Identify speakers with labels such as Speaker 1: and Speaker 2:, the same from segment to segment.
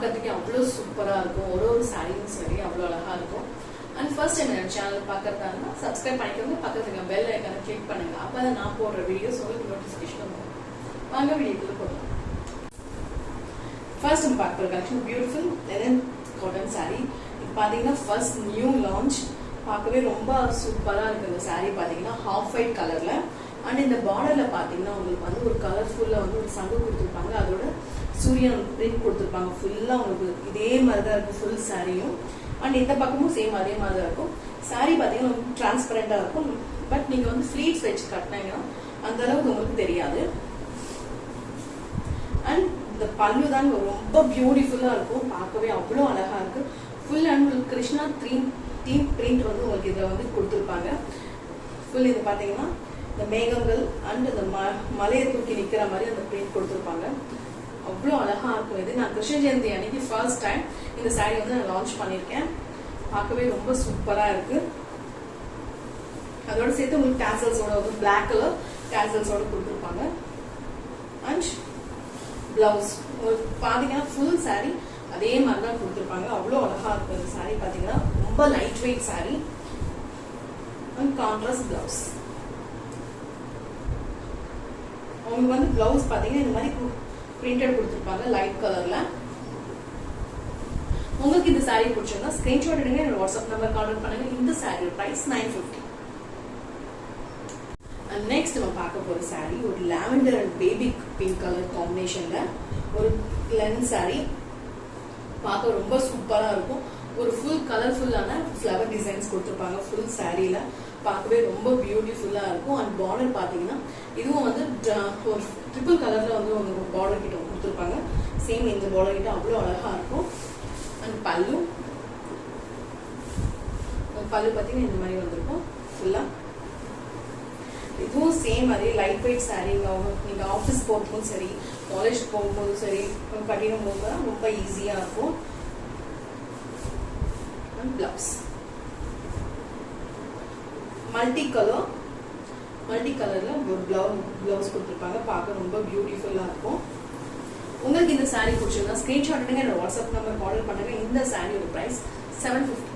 Speaker 1: பார்க்கறதுக்கு அவ்வளோ சூப்பராக இருக்கும். ஒரு சாரியும் சரி அவ்வளோ அழகாக இருக்கும். அண்ட் ஃபர்ஸ்ட் டைம் என்னோட சேனல் பார்க்கறதா இருந்தால் சப்ஸ்கிரைப் பண்ணிக்கோங்க, பக்கத்துக்கு பெல் ஐக்கானை கிளிக் பண்ணுங்க. அப்போ தான் நான் போடுற வீடியோஸ் உங்களுக்கு நோட்டிஃபிகேஷன் வரும். வாங்க வீடியோக்குள்ள போகலாம். ஃபர்ஸ்ட் நம்ம பார்க்குற collection beautiful linen cotton sari. இப்போ பார்த்தீங்கன்னா ஃபர்ஸ்ட் நியூ லான்ச். பார்க்கவே ரொம்ப சூப்பராக இருக்குது இந்த சாரீ. பார்த்தீங்கன்னா ஹாஃப் ஒயிட் கலரில் அண்ட் இந்த பார்டரில் பார்த்தீங்கன்னா உங்களுக்கு வந்து ஒரு கலர்ஃபுல்லாக வந்து ஒரு சங்கு கொடுத்துருப்பாங்க. அதோட சூரியன் பிரிண்ட் கொடுத்துருப்பாங்க. ஃபுல்லாக உங்களுக்கு இதே மாதிரி தான் இருக்கும் ஃபுல் சாரியும். அண்ட் இந்த பக்கமும் சேம் அதே மாதிரி தான் இருக்கும். சாரீ பார்த்தீங்கன்னா ரொம்ப டிரான்ஸ்பரண்டாக இருக்கும். பட் நீங்கள் வந்து ஃப்ளீட்ஸ் வச்சு கட்டினீங்கன்னா அந்த அளவுக்கு உங்களுக்கு தெரியாது. அண்ட் இந்த பல்லு தான் ரொம்ப பியூட்டிஃபுல்லாக இருக்கும். பார்க்கவே அவ்வளோ அழகாக இருக்குது. ஃபுல் அண்ட் உங்களுக்கு கிருஷ்ணா தீம் பிரிண்ட் வந்து உங்களுக்கு இதில் வந்து கொடுத்துருப்பாங்க. ஃபுல் இது பார்த்தீங்கன்னா இந்த மேகங்கள் அண்ட் இந்த மலையை தூக்கி நிற்கிற மாதிரி அந்த பிரிண்ட் கொடுத்துருப்பாங்க. அவ்வளோ அழகாக இருக்கும். இது நான் கிருஷ்ண ஜெயந்தி அன்னைக்கு ஃபர்ஸ்ட் டைம் இந்த சாரீ வந்து நான் லான்ச் பண்ணியிருக்கேன். பார்க்கவே ரொம்ப சூப்பராக இருக்கு. அதோட சேர்த்து உங்களுக்கு டேசல்ஸோட வந்து பிளாக் கலர் டேசல்ஸோட கொடுத்துருப்பாங்க. அண்ட் பிளவுஸ் உங்களுக்கு பார்த்தீங்கன்னா ஃபுல் சாரீ அதே மாதிரி தான் கொடுத்துருப்பாங்க. அவ்வளோ அழகாக இருக்கும் இந்த சாரீ. பார்த்தீங்கன்னா ரொம்ப light weight sari and contrast blouse. உங்களுக்கு வந்து பிளவுஸ் பார்த்தீங்கன்னா இந்த மாதிரி பிரிண்டட் கொடுத்துருப்பாங்க லைட் கலர்ல. உங்களுக்கு இந்த சாரீ பிடிச்சிருந்தா ஸ்கிரீன்ஷாட் எடுங்க, என்னோட வாட்ஸ்அப் நம்பர் கான்டாக்ட் பண்ணுங்க. இந்த சாரீ பிரைஸ் 950. அண்ட் நெக்ஸ்ட் நம்ம பார்க்க போற சாரீ ஒரு lavender and baby pink colour காம்பினேஷன்ல ஒரு லென் சாரீ. பார்க்க ரொம்ப சூப்பரா இருக்கும். ஒரு ஃபுல் கலர்ஃபுல்லான ஃப்ளவர் டிசைன்ஸ் கொடுத்துருப்பாங்க ஃபுல் சாரீல. பார்க்கவே ரொம்ப பியூட்டிஃபுல்லா இருக்கும். அண்ட் பார்டர் பார்த்தீங்கன்னா இதுவும் வந்து ஒரு ட்ரிபிள் கலர்ல வந்து ஒரு பார்டர் கிட்ட கொடுத்துருப்பாங்க. சேம் இந்த பார்டர் கிட்ட அவ்வளோ அழகா இருக்கும். அண்ட் பல்லு பார்த்தீங்கன்னா இந்த மாதிரி வந்திருக்கும் ஃபுல்லா. இதுவும் சேம் அதே லைட் வெயிட் சாரீ. நீங்க ஆஃபீஸ் போகும்போதும் சரி, காலேஜ் போகும்போதும் சரி, கட்டிடும் போது ரொம்ப ஈஸியா இருக்கும். அண்ட் பிளவுஸ் மல்டி கலர்ல ஒரு பிளவுஸ் கொடுத்துருப்பாங்க. பார்க்க ரொம்ப பியூட்டிஃபுல்லா இருக்கும். உங்களுக்கு இந்த சாரீ பிடிச்சிருந்தா ஸ்கிரீன்ஷாட் எடுங்க, என்னோட வாட்ஸ்அப் நம்பர் ஆர்டர் பண்ணுங்க. இந்த சாரியோட பிரைஸ் 750.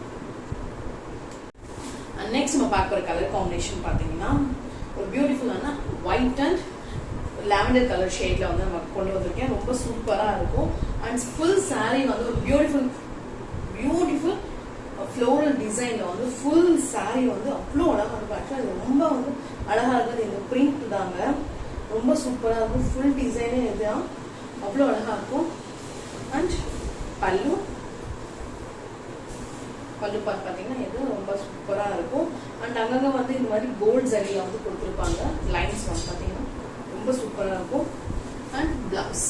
Speaker 1: நெக்ஸ்ட் நம்ம பார்க்குற கலர் காம்பினேஷன் பார்த்தீங்கன்னா ஒரு பியூட்டிஃபுல்லான ஒயிட் அண்ட் லாவெண்டர் கலர் ஷேட்ல வந்து நம்ம கொண்டு வந்திருக்கேன். ரொம்ப சூப்பரா இருக்கும். அண்ட் ஃபுல் சாரீ வந்து ஒரு பியூட்டிஃபுல் ஃப்ளோரல் டிசைன்ல வந்து ஃபுல் சாரீ வந்து அவ்வளோ அழகா இருக்கும். ஆக்சுவலாக இது ரொம்ப வந்து அழகா இருக்குது. இந்த பிரிண்ட் தாங்க ரொம்ப சூப்பரா இருக்கும். ஃபுல் டிசைனே இதுதான் அவ்வளோ அழகா இருக்கும். அண்ட் பல்லு பார்த்தீங்கன்னா இது ரொம்ப சூப்பரா இருக்கும். அண்ட் அங்கங்க வந்து இந்த மாதிரி கோல்ட் ஜரியில வந்து கொடுத்துருப்பாங்க. லைன்ஸ் வந்து பார்த்தீங்கன்னா ரொம்ப சூப்பரா இருக்கும். அண்ட் பிளவுஸ்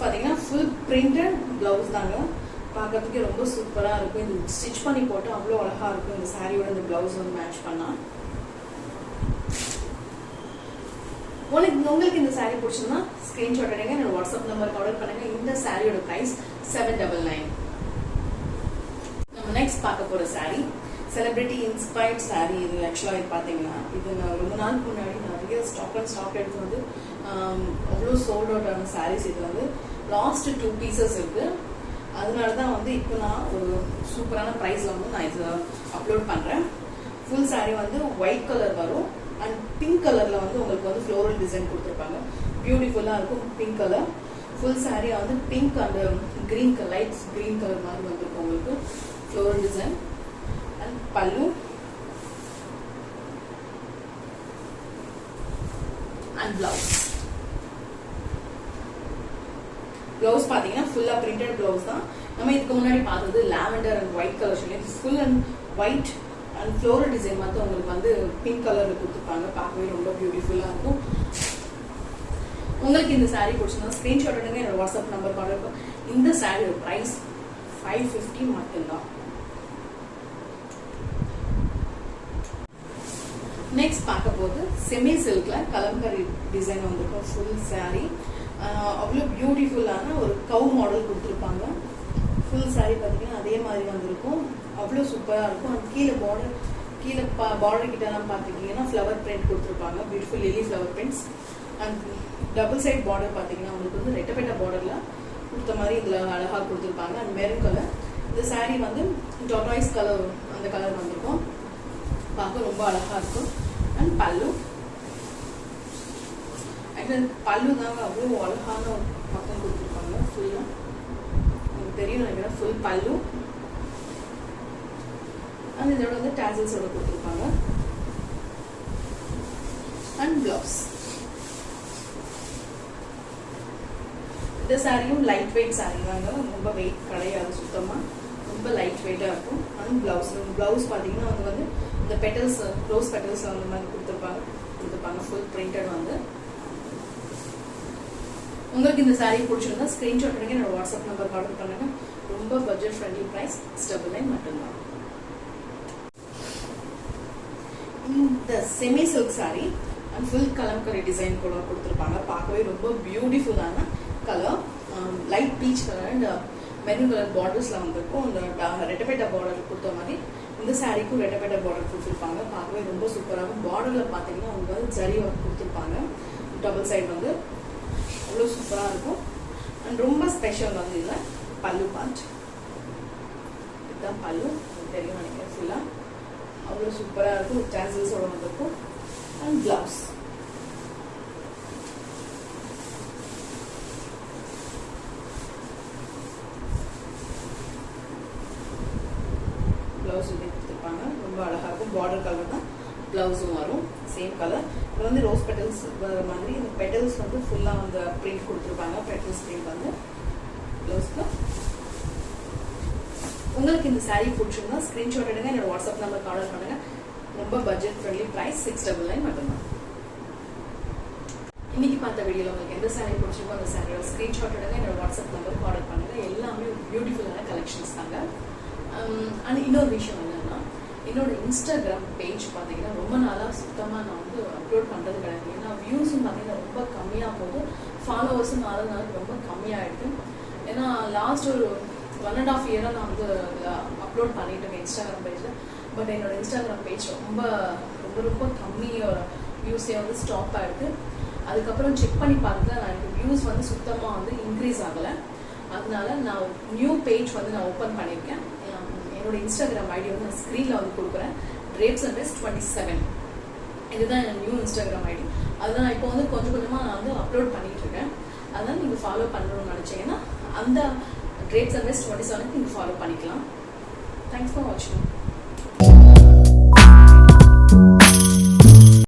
Speaker 1: பார்த்தீங்கன்னா ஃபுல் பிரிண்டட் பிளவுஸ் தாங்க. பார்க்கறதுக்கு ரொம்ப சூப்பரா இருக்கும். இது ஸ்டிச் பண்ணி போட்டு அவ்வளோ அழகா இருக்கும். இந்த சாரியோட இந்த பிளவுஸ் வந்து மேட்ச் பண்ணா. உங்களுக்கு இந்த சாரீ பிடிச்சிருந்தா ஸ்கிரீன்ஷாட் எடுங்க, என்னோட வாட்ஸ்அப் நம்பருக்கு ஆர்டர் பண்ணுங்க. இந்த சாரியோட பிரைஸ் 799. நம்ம நெக்ஸ்ட் பார்க்க போற சாரீ செலிபிரிட்டி இன்ஸ்பயர்ட் சாரீ. இது ஆக்சுவலா இது பாத்தீங்கன்னா இது நான் ரொம்ப நாளுக்கு முன்னாடி நிறைய ஸ்டாக் எடுத்து வந்து அவ்வளோ சோல்ட் அவுட் ஆன சாரீஸ். இது வந்து லாஸ்ட் 2 பீசஸ் இருக்கு. அதனாலதான் வந்து இப்போ நான் ஒரு சூப்பரான பிரைஸ்ல வந்து நான் இதை அப்லோட் பண்றேன். ஃபுல் சாரீ வந்து ஒயிட் கலர் வரும். அண்ட் பிங்க் கலர்ல வந்து உங்களுக்கு வந்து ஃப்ளோரல் டிசைன் கொடுத்துருப்பாங்க. பியூட்டிஃபுல்லா இருக்கும் பிங்க் கலர். ஃபுல் சாரீ வந்து pink and green colour, light green colour மாதிரி வந்துருக்கும் உங்களுக்கு ஃப்ளோரல் டிசைன். அண்ட் பல்லு அண்ட் பிளவுஸ் பாத்தீங்கன்னா ஃபுல்லா பிரிண்டட் பிளவுஸ் தான். நம்ம இதுக்கு முன்னாடி பார்த்தது lavender and white colour shade. Full and white and floral design மட்டும் உங்களுக்கு வந்து பிங்க் கலர்ல கொடுத்துருப்பாங்க. பார்க்கவே ரொம்ப பியூட்டிஃபுல்லா இருக்கும். உங்களுக்கு இந்த சாரீ பிடிச்சிருந்தா ஸ்கிரீன்ஷாட் எடுங்க, என்னோட வாட்ஸ்அப் நம்பர் கான்டாக்ட். இந்த சாரியோட பிரைஸ் 550 மட்டும்தான். நெக்ஸ்ட் பார்க்க போது செமி சில்க்ல கலம்கரி டிசைன் வந்திருக்கும் ஃபுல் சாரீ. அவ்வளோ பியூட்டிஃபுல்லான ஒரு கவ் மாடல் கொடுத்துருப்பாங்க. ஃபுல் சாரீ பார்த்தீங்கன்னா அதே மாதிரி வந்திருக்கும். அவ்வளோ சூப்பராக இருக்கும். அண்ட் கீழே பார்டர் கிட்டலாம் பார்த்துக்கிட்டிங்கன்னா ஃப்ளவர் பிரிண்ட் கொடுத்துருப்பாங்க. Beautiful lily flower prints. And double side border பார்த்தீங்கன்னா உங்களுக்கு வந்து ரெட்டப்பட்ட பார்டரில் கொடுத்த மாதிரி இதில் அழகாக கொடுத்துருப்பாங்க. And maroon colour. இந்த சாரீ வந்து டாட்டாய்ஸ் கலர், அந்த கலர் வந்திருக்கும். பார்க்க ரொம்ப அழகாக இருக்கும். அண்ட் பல்லு, ஆக்சுவலி பல்லு தாங்க அவ்வளோ அழகான ஒரு பக்கம் கொடுத்துருப்பாங்க. ஃபுல்லாக உங்களுக்கு தெரியும் நினைக்கிறேன். ஃபுல் பல்லு. அண்ட் இதோட வந்து டாசல்ஸோட கொடுத்துருப்பாங்க. And blouse. இந்த சாரியும் லைட் வெயிட் சாரி தாங்க, ரொம்ப வெயிட் கிடையாது, சுத்தமாக ரொம்ப லைட் வெயிட்டாக இருக்கும். அண்ட் பிளவுஸ் பார்த்தீங்கன்னா அவங்க வந்து இந்த பெட்டல்ஸ், ரோஸ் பெட்டல்ஸ் அந்த மாதிரி கொடுத்துருப்பாங்க. ஃபுல் பிரிண்டட் வந்து. உங்களுக்கு இந்த சாரீ பிடிச்சிருந்தா ஸ்க்ரீன்ஷாட் எடுங்க, என்னோட வாட்ஸ்அப் நம்பர் ஆர்டர் பண்ணுங்க. ரொம்ப பட்ஜெட் ஃப்ரெண்ட்லி ப்ரைஸ், 699 மட்டும்தான். இந்த semi silk sari and full kalamkari design கூட கொடுத்துருப்பாங்க. பார்க்கவே ரொம்ப பியூட்டிஃபுல்லான colour. Light peach colour and maroon colour பார்டர்ஸ்ல வந்திருக்கும். இந்த ரெட்டப்பேட்டா பார்டர் கொடுத்த மாதிரி இந்த சாரீக்கும் ரெட்டப்பேட்டா பார்டர் கொடுத்துருப்பாங்க. பார்க்கவே ரொம்ப சூப்பராகும். பார்டர்ல பார்த்தீங்கன்னா அவங்க வந்து ஜரி ஒர்க் கொடுத்துருப்பாங்க. டபுள் சைடு வந்து அவ்வளோ சூப்பராக இருக்கும். அண்ட் ரொம்ப ஸ்பெஷல் வந்து இதில் பல்லு பார்ட். இதுதான் பல்லு, தெரியும் நினைக்கிறேன். ஃபுல்லாக அவ்வளோ சூப்பராக இருக்கும். டாசல்ஸோட வந்திருக்கும். And blouse. பிளவுஸ் இப்படி கொடுத்துருப்பாங்க. ரொம்ப அழகாக இருக்கும். பார்டர் கலர் தான் பிளவுஸும் வரும், சேம் கலர். இது வந்து ரோஸ் பெட்டல்ஸ் வர மாதிரி இந்த பெட்டல்ஸ் வந்து ஃபுல்லாக அந்த பிரிண்ட் கொடுத்துருப்பாங்க. பெட்டல்ஸ் பிரிண்ட் வந்து பிளவுஸ்க்கு. உங்களுக்கு இந்த சாரீ பிடிச்சிருந்தா ஸ்க்ரீன்ஷாட் எடுங்க, என்னோட வாட்ஸ்அப் நம்பருக்கு ஆர்டர் பண்ணுங்க. ரொம்ப பட்ஜெட் ஃப்ரெண்ட்லி ப்ரைஸ், 699 மட்டும்தான். இன்னைக்கு பார்த்த வீடியோவில் உங்களுக்கு எந்த சாரீ பிடிச்சிருக்கோ அந்த சாரியோட ஸ்க்ரீன்ஷாட் எடுங்க, என்னோட வாட்ஸ்அப் நம்பருக்கு ஆர்டர் பண்ணுங்க. எல்லாமே பியூட்டிஃபுல்லான கலெக்ஷன்ஸ் தாங்க. அண்ட் இன்னொரு விஷயம் என்னன்னா, என்னோட இன்ஸ்டாகிராம் பேஜ் பார்த்தீங்கன்னா ரொம்ப நாளாக சுத்தமாக நான் வந்து அப்லோட் பண்ணுறது கிடையாது. ஏன்னா வியூஸும் பார்த்தீங்கன்னா ரொம்ப கம்மியாக போகுது, ஃபாலோவர்ஸும் நாளுக்கு ரொம்ப கம்மியாகிடுது. ஏன்னா லாஸ்ட் ஒரு 1.5 இயராக நான் வந்து அப்லோட் பண்ணிட்டு இருக்கேன் இன்ஸ்டாகிராம் பேஜில். பட் என்னோட இன்ஸ்டாகிராம் பேஜ் ரொம்ப ரொம்ப ரொம்ப கம்மி வியூஸே வந்து ஸ்டாப் ஆகிடுது. அதுக்கப்புறம் செக் பண்ணி பார்த்துட்டு எனக்கு வியூஸ் வந்து சுத்தமாக வந்து இன்க்ரீஸ் ஆகலை. அதனால நான் நியூ பேஜ் வந்து நான் ஓப்பன் பண்ணியிருக்கேன். என்னோட இன்ஸ்டாகிராம் ஐடி வந்து நான் ஸ்க்ரீனில் வந்து கொடுக்குறேன். drapesandress27 இதுதான் என்னோட நியூ இன்ஸ்டாகிராம் ஐடி. அதுதான் இப்போ வந்து கொஞ்சம் கொஞ்சமாக நான் வந்து அப்லோட் பண்ணிட்டு இருக்கேன். அதனால் நீங்கள் ஃபாலோ பண்ணணும்னு நினச்சிங்கன்னா அந்த drapesandress27 நீங்கள் ஃபாலோ பண்ணிக்கலாம். தேங்க்ஸ் ஃபார் வாட்சிங்.